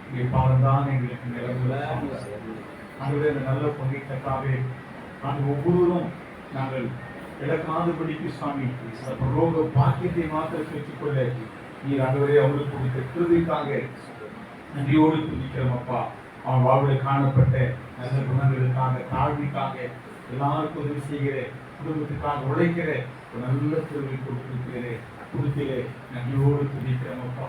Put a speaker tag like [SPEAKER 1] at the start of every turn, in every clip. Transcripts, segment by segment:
[SPEAKER 1] இங்கே பாருந்தான் எங்களுக்கு நிலவுல ஆண்டவரே, இந்த நல்ல பொன்னிற்காகவே நாங்கள் ஒவ்வொருவரும் நாங்கள் இழக்காதபடிக்கு சுவாமி ரோக பாக்கியத்தை மாத்திர பெற்றுக்கொள்ள நீர் ஆண்டவரே அவங்களுக்கு கொடுத்த கிருபைக்காக நன்றியோடு துதிக்கிறோம் அப்பா. அவன் வாழ்வில் காணப்பட்ட நல்ல குணங்களுக்காக, தாழ்மைக்காக, எல்லாருக்கும் உதவி செய்கிற, குடும்பத்துக்காக உழைக்கிற ஒரு நல்ல கிருபை கொடுக்கிறே நன்றியோடு துதிக்கிறோம் அப்பா.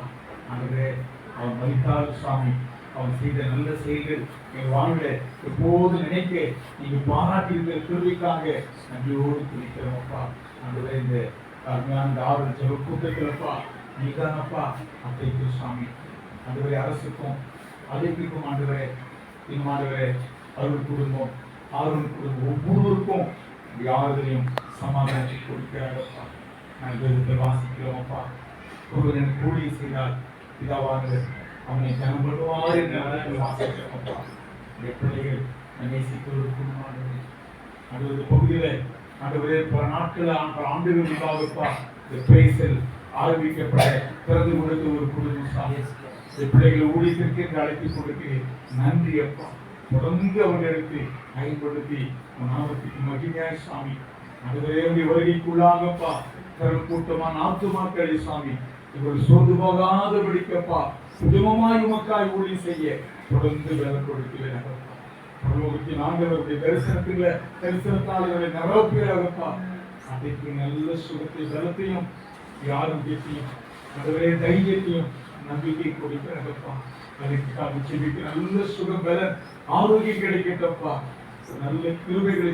[SPEAKER 1] ஆண்டவரே, அவன் மதித்தால் சுவாமி அவன் செய்த நல்ல செயல்கள் எங்கள் வாழ்வில் எப்போது நினைக்க நீங்கள் பாராட்டியிருக்கிற கிருபைக்காக நன்றியோடு துதிக்கிறோம் அப்பா. ஆண்டவரே, இந்த அருமையான ஆறு ஜெப கூட்டத்திலப்பா நீதானப்பா அத்தைக்கு சுவாமி ஆண்டவரே, அரசுக்கும் அழைப்பிக்கும் ஆண்டவரே, இன்னும் ஆண்டவரே அருள் குடும்பம் ஆறும் குடும்பம் ஒவ்வொருவருக்கும் யாரையும் சமாதானத்தை கொடுக்கிறாரப்பா. நாங்கள் வேதத்தில் வாசிக்கிறோமப்பா. ஒருவன் கூலி செய்தால் பிதாவானது அவனை ஜனம் பண்ணுவார் என்று வாசிக்கிறோமப்பா. பிள்ளைகள் நேசிக்கிறவருக்கும் ஆண்டவரே பகுதியில் ஆண்டவரே பல நாட்கள் பல ஆண்டுகள் முன்பாகப்பா இந்த பிரேசல் ஆரம்பிக்கப்பட பிறந்து கொடுத்த ஒரு குடும்பம் சாமி. பிள்ளைகள் ஊழியத்திற்கு என்று அழைத்து கொடுக்க நன்றி அப்பா. தொடர்ந்து அவர்களுக்கு பயன்படுத்தி நாமத்துக்கு மகிமையாய் சாமி. ஆண்டவரே வருகைக்குள்ளாகப்பா கரும் கூட்டமான ஆத்துமாக்களை சாமி இவர்கள் சோர்ந்து போகாதபடிக்கப்பா குடும்பமாய் உமக்காய் ஊழியம் செய்ய தொடர்ந்து வேலை கொடுக்கிறேன். பரலோகத்தின் ஆண்டவருடைய தரிசனத்தால் இவரை நிரப்புகிறாரப்பா. அதைக்கு நல்ல சுகத்தை பலத்தையும் ஆரோக்கியத்தையும் ஆண்டவரே தைரியத்தையும் நம்பிக்கை கொடுக்கிறப்பா. அதற்காக செபிக்க நல்ல சுகம் பலன் ஆரோக்கியம் கிடைக்கட்டப்பா. நல்ல கிருபைகளை